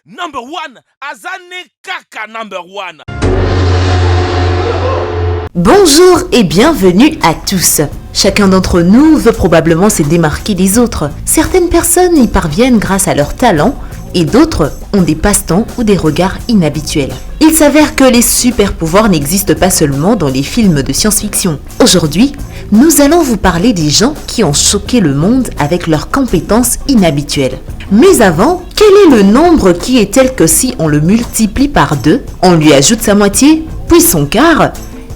Number one, Azane Kaka number one. Bonjour et bienvenue à tous. Chacun d'entre nous veut probablement se démarquer des autres. Certaines personnes y parviennent grâce à leur talent et d'autres ont des passe-temps ou des regards inhabituels. Il s'avère que les super-pouvoirs n'existent pas seulement dans les films de science-fiction. Aujourd'hui, nous allons vous parler des gens qui ont choqué le monde avec leurs compétences inhabituelles. Mais avant, quel est le nombre qui est tel que si on le multiplie par 2, on lui ajoute sa moitié, puis son quart,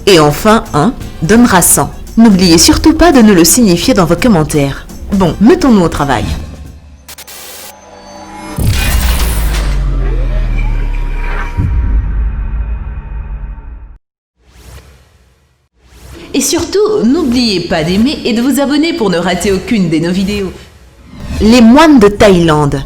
et enfin 1 donnera 100. N'oubliez surtout pas de nous le signifier dans vos commentaires. Bon, mettons-nous au travail. Et surtout, n'oubliez pas d'aimer et de vous abonner pour ne rater aucune de nos vidéos. Les moines de Thaïlande.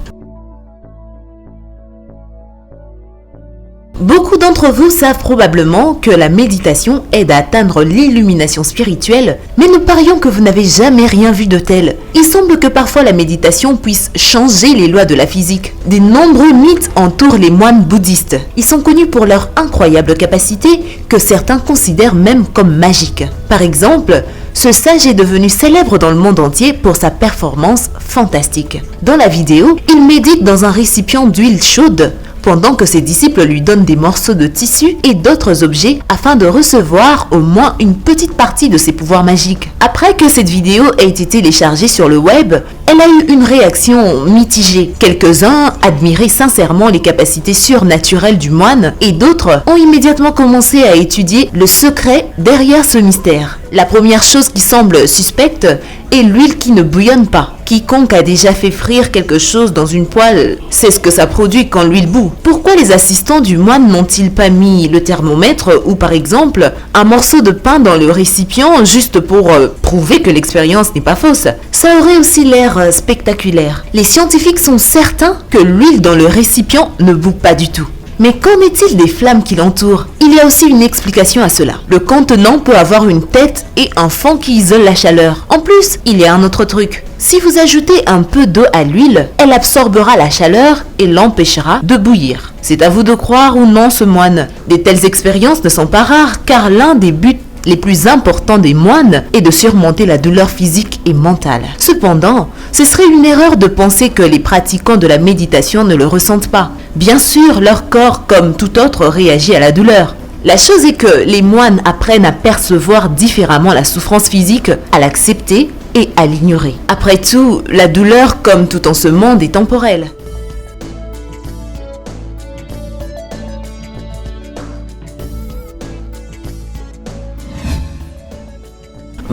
Beaucoup d'entre vous savent probablement que la méditation aide à atteindre l'illumination spirituelle, mais nous parions que vous n'avez jamais rien vu de tel. Il semble que parfois la méditation puisse changer les lois de la physique. De nombreux mythes entourent les moines bouddhistes. Ils sont connus pour leur incroyable capacité que certains considèrent même comme magique. Par exemple, ce sage est devenu célèbre dans le monde entier pour sa performance fantastique. Dans la vidéo, il médite dans un récipient d'huile chaude pendant que ses disciples lui donnent des morceaux de tissu et d'autres objets afin de recevoir au moins une petite partie de ses pouvoirs magiques. Après que cette vidéo ait été téléchargée sur le web, elle a eu une réaction mitigée. Quelques-uns admiraient sincèrement les capacités surnaturelles du moine et d'autres ont immédiatement commencé à étudier le secret derrière ce mystère. La première chose qui semble suspecte est l'huile qui ne bouillonne pas. Quiconque a déjà fait frire quelque chose dans une poêle sait ce que ça produit quand l'huile bout. Pourquoi les assistants du moine n'ont-ils pas mis le thermomètre ou par exemple un morceau de pain dans le récipient juste pour prouver que l'expérience n'est pas fausse? Ça aurait aussi l'air spectaculaire. Les scientifiques sont certains que l'huile dans le récipient ne bout pas du tout. Mais qu'en est-il des flammes qui l'entourent? Il y a aussi une explication à cela. Le contenant peut avoir une tête et un fond qui isole la chaleur. En plus, il y a un autre truc. Si vous ajoutez un peu d'eau à l'huile, elle absorbera la chaleur et l'empêchera de bouillir. C'est à vous de croire ou non ce moine. De telles expériences ne sont pas rares car l'un des buts les plus importants des moines est de surmonter la douleur physique et mentale. Cependant, ce serait une erreur de penser que les pratiquants de la méditation ne le ressentent pas. Bien sûr, leur corps, comme tout autre, réagit à la douleur. La chose est que les moines apprennent à percevoir différemment la souffrance physique, à l'accepter et à l'ignorer. Après tout, la douleur, comme tout en ce monde, est temporelle.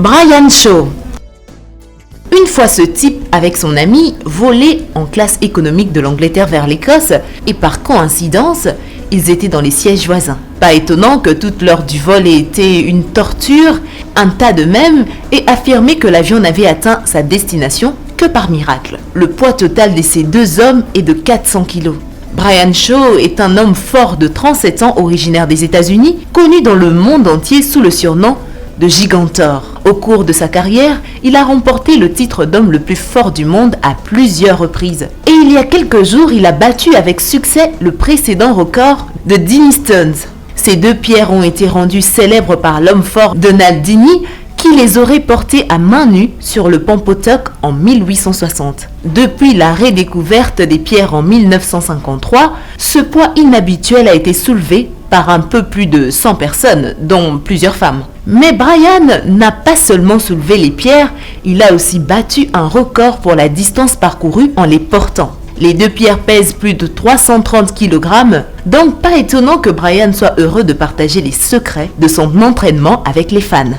Brian Shaw. Une fois ce type avec son ami volait en classe économique de l'Angleterre vers l'Écosse et par coïncidence, ils étaient dans les sièges voisins. Pas étonnant que toute l'heure du vol ait été une torture, un tas de mèmes et affirmer que l'avion n'avait atteint sa destination que par miracle. Le poids total de ces deux hommes est de 400 kilos. Brian Shaw est un homme fort de 37 ans originaire des États-Unis, connu dans le monde entier sous le surnom de Gigantor. Au cours de sa carrière, il a remporté le titre d'homme le plus fort du monde à plusieurs reprises. Et il y a quelques jours, il a battu avec succès le précédent record de Denny Stones. Ces deux pierres ont été rendues célèbres par l'homme fort Donald Denny, qui les aurait portées à main nue sur le pont Potoc en 1860. Depuis la redécouverte des pierres en 1953, ce poids inhabituel a été soulevé par un peu plus de 100 personnes, dont plusieurs femmes. Mais Brian n'a pas seulement soulevé les pierres, il a aussi battu un record pour la distance parcourue en les portant. Les deux pierres pèsent plus de 330 kg, donc pas étonnant que Brian soit heureux de partager les secrets de son entraînement avec les fans.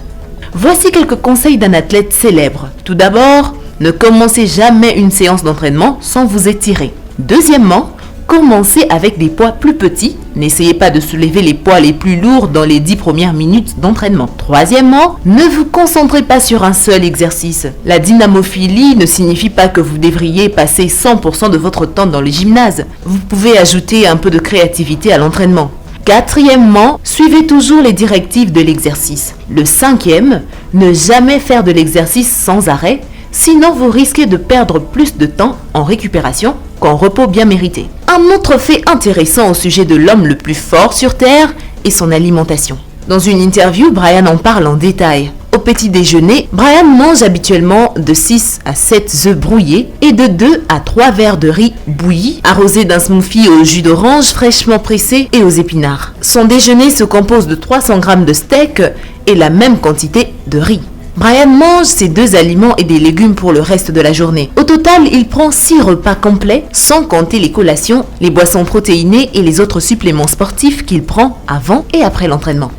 Voici quelques conseils d'un athlète célèbre. Tout d'abord, ne commencez jamais une séance d'entraînement sans vous étirer. Deuxièmement, commencez avec des poids plus petits. N'essayez pas de soulever les poids les plus lourds dans les 10 premières minutes d'entraînement. Troisièmement, ne vous concentrez pas sur un seul exercice. La dynamophilie ne signifie pas que vous devriez passer 100% de votre temps dans le gymnase. Vous pouvez ajouter un peu de créativité à l'entraînement. Quatrièmement, suivez toujours les directives de l'exercice. Le cinquième, ne jamais faire de l'exercice sans arrêt, sinon vous risquez de perdre plus de temps en récupération qu'en repos bien mérité. Un autre fait intéressant au sujet de l'homme le plus fort sur Terre est son alimentation. Dans une interview, Brian en parle en détail. Au petit déjeuner, Brian mange habituellement de 6 à 7 œufs brouillés et de 2 à 3 verres de riz bouilli, arrosé d'un smoothie au jus d'orange fraîchement pressé et aux épinards. Son déjeuner se compose de 300 g de steak et la même quantité de riz. Brian mange ces 2 aliments et des légumes pour le reste de la journée. Au total, il prend 6 repas complets, sans compter les collations, les boissons protéinées et les autres suppléments sportifs qu'il prend avant et après l'entraînement.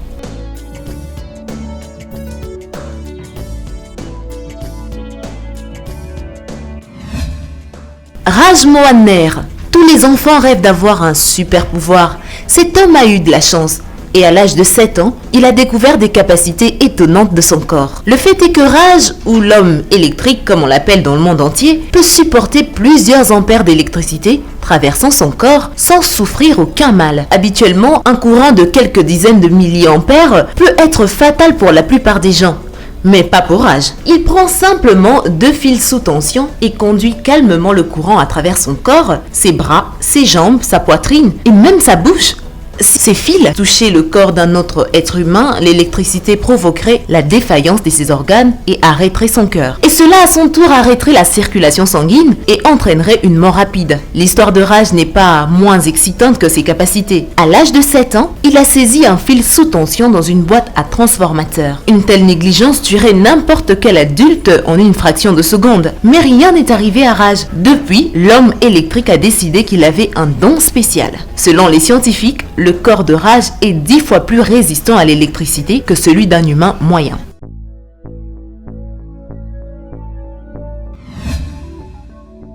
Raj Mohanner. Tous les enfants rêvent d'avoir un super pouvoir. Cet homme a eu de la chance. Et à l'âge de 7 ans, il a découvert des capacités étonnantes de son corps. Le fait est que Raj, ou l'homme électrique comme on l'appelle dans le monde entier, peut supporter plusieurs ampères d'électricité traversant son corps sans souffrir aucun mal. Habituellement, un courant de quelques dizaines de milliampères peut être fatal pour la plupart des gens. Mais pas pour Raj. Il prend simplement 2 fils sous tension et conduit calmement le courant à travers son corps, ses bras, ses jambes, sa poitrine et même sa bouche. Si ces fils touchaient le corps d'un autre être humain, l'électricité provoquerait la défaillance de ses organes et arrêterait son cœur. Et cela à son tour arrêterait la circulation sanguine et entraînerait une mort rapide. L'histoire de Raj n'est pas moins excitante que ses capacités. À l'âge de 7 ans, il a saisi un fil sous tension dans une boîte à transformateur. Une telle négligence tuerait n'importe quel adulte en une fraction de seconde. Mais rien n'est arrivé à Raj. Depuis, l'homme électrique a décidé qu'il avait un don spécial. Selon les scientifiques, le corps de Raj est 10 fois plus résistant à l'électricité que celui d'un humain moyen.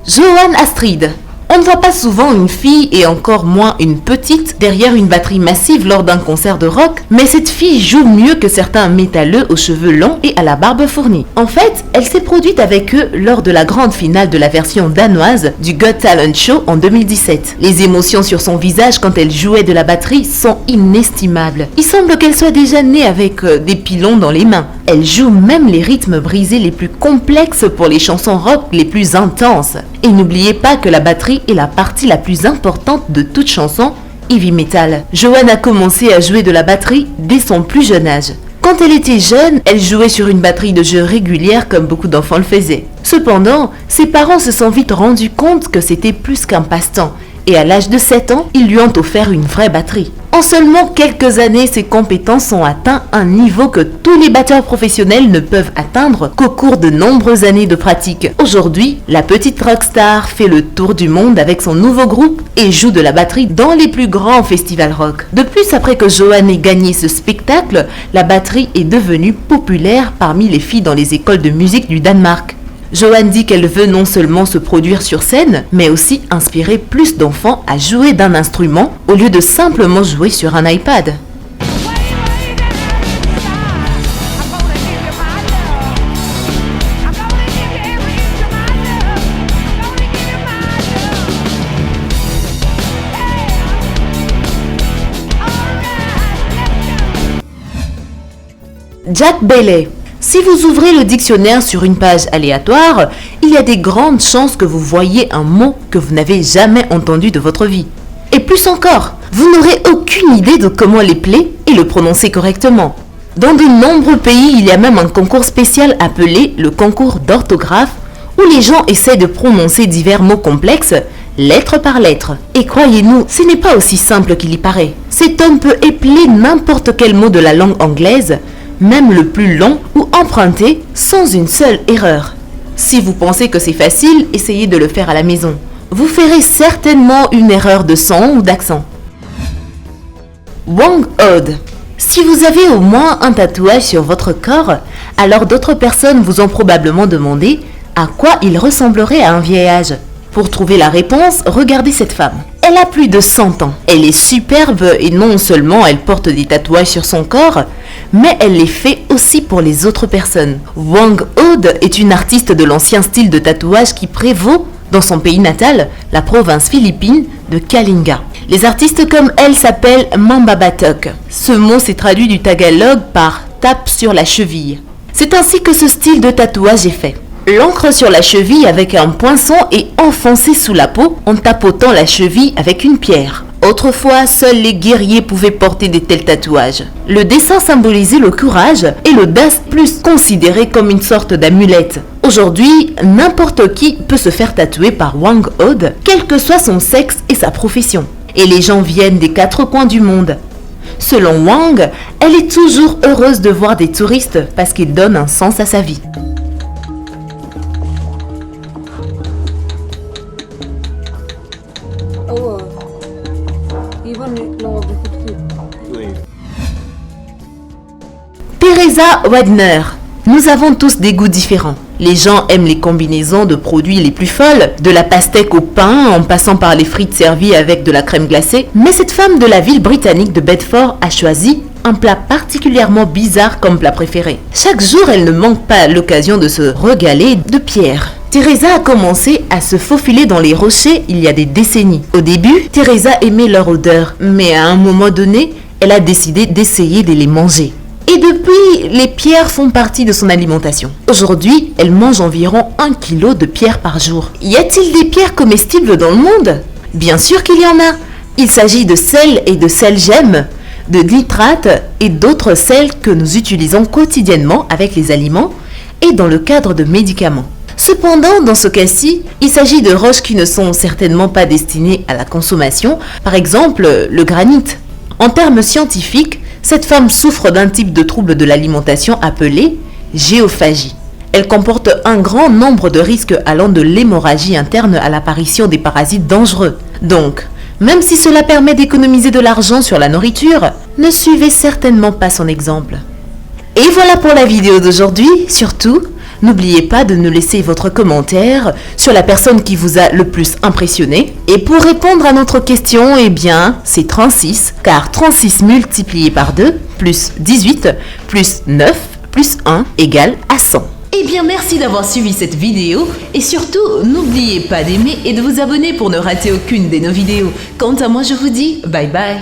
Johann Astrid. On ne voit pas souvent une fille et encore moins une petite derrière une batterie massive lors d'un concert de rock, mais cette fille joue mieux que certains métalleux aux cheveux longs et à la barbe fournie. En fait, elle s'est produite avec eux lors de la grande finale de la version danoise du Got Talent Show en 2017. Les émotions sur son visage quand elle jouait de la batterie sont inestimables. Il semble qu'elle soit déjà née avec des pilons dans les mains. Elle joue même les rythmes brisés les plus complexes pour les chansons rock les plus intenses. Et n'oubliez pas que la batterie est la partie la plus importante de toute chanson heavy metal. Johann a commencé à jouer de la batterie dès son plus jeune âge. Quand elle était jeune, elle jouait sur une batterie de jeu régulière comme beaucoup d'enfants le faisaient. Cependant, ses parents se sont vite rendus compte que c'était plus qu'un passe-temps. Et à l'âge de 7 ans, ils lui ont offert une vraie batterie. En seulement quelques années, ses compétences ont atteint un niveau que tous les batteurs professionnels ne peuvent atteindre qu'au cours de nombreuses années de pratique. Aujourd'hui, la petite rockstar fait le tour du monde avec son nouveau groupe et joue de la batterie dans les plus grands festivals rock. De plus, après que Johann ait gagné ce spectacle, la batterie est devenue populaire parmi les filles dans les écoles de musique du Danemark. Johann dit qu'elle veut non seulement se produire sur scène, mais aussi inspirer plus d'enfants à jouer d'un instrument au lieu de simplement jouer sur un iPad. Jack Bailey. Si vous ouvrez le dictionnaire sur une page aléatoire, il y a des grandes chances que vous voyez un mot que vous n'avez jamais entendu de votre vie. Et plus encore, vous n'aurez aucune idée de comment l'épeler et le prononcer correctement. Dans de nombreux pays, il y a même un concours spécial appelé le concours d'orthographe, où les gens essaient de prononcer divers mots complexes, lettre par lettre. Et croyez-nous, ce n'est pas aussi simple qu'il y paraît. Cet homme peut épeler n'importe quel mot de la langue anglaise, même le plus long ou emprunté, sans une seule erreur. Si vous pensez que c'est facile, essayez de le faire à la maison. Vous ferez certainement une erreur de son ou d'accent. Wang Od. Si vous avez au moins un tatouage sur votre corps, alors d'autres personnes vous ont probablement demandé à quoi il ressemblerait à un vieillage. Pour trouver la réponse, regardez cette femme. Elle a plus de 100 ans. Elle est superbe et non seulement elle porte des tatouages sur son corps, mais elle les fait aussi pour les autres personnes. Wang Od est une artiste de l'ancien style de tatouage qui prévaut dans son pays natal, la province philippine de Kalinga. Les artistes comme elle s'appellent Mamba Batok. Ce mot s'est traduit du tagalog par « tape sur la cheville ». C'est ainsi que ce style de tatouage est fait. L'encre sur la cheville avec un poinçon est enfoncée sous la peau en tapotant la cheville avec une pierre. Autrefois, seuls les guerriers pouvaient porter de tels tatouages. Le dessin symbolisait le courage et l'audace, plus considéré comme une sorte d'amulette. Aujourd'hui, n'importe qui peut se faire tatouer par Wang Od, quel que soit son sexe et sa profession. Et les gens viennent des 4 coins du monde. Selon Wang, elle est toujours heureuse de voir des touristes parce qu'ils donnent un sens à sa vie. Teresa Wagner. Nous avons tous des goûts différents. Les gens aiment les combinaisons de produits les plus folles, de la pastèque au pain en passant par les frites servies avec de la crème glacée. Mais cette femme de la ville britannique de Bedford a choisi un plat particulièrement bizarre comme plat préféré. Chaque jour, elle ne manque pas l'occasion de se régaler de pierres. Teresa a commencé à se faufiler dans les rochers il y a des décennies. Au début, Teresa aimait leur odeur, mais à un moment donné, elle a décidé d'essayer de les manger. Et depuis, les pierres font partie de son alimentation. Aujourd'hui, elle mange environ 1 kg de pierres par jour. Y a-t-il des pierres comestibles dans le monde? Bien sûr qu'il y en a. Il s'agit de sel et de sel-gemme, de nitrates et d'autres sels que nous utilisons quotidiennement avec les aliments et dans le cadre de médicaments. Cependant, dans ce cas-ci, il s'agit de roches qui ne sont certainement pas destinées à la consommation, par exemple le granit. En termes scientifiques, cette femme souffre d'un type de trouble de l'alimentation appelé géophagie. Elle comporte un grand nombre de risques allant de l'hémorragie interne à l'apparition des parasites dangereux. Donc, même si cela permet d'économiser de l'argent sur la nourriture, ne suivez certainement pas son exemple. Et voilà pour la vidéo d'aujourd'hui. Surtout, n'oubliez pas de nous laisser votre commentaire sur la personne qui vous a le plus impressionné. Et pour répondre à notre question, eh bien, c'est 36, car 36 multiplié par 2, plus 18, plus 9, plus 1 égale à 100. Eh bien, merci d'avoir suivi cette vidéo et surtout, n'oubliez pas d'aimer et de vous abonner pour ne rater aucune de nos vidéos. Quant à moi, je vous dis bye bye.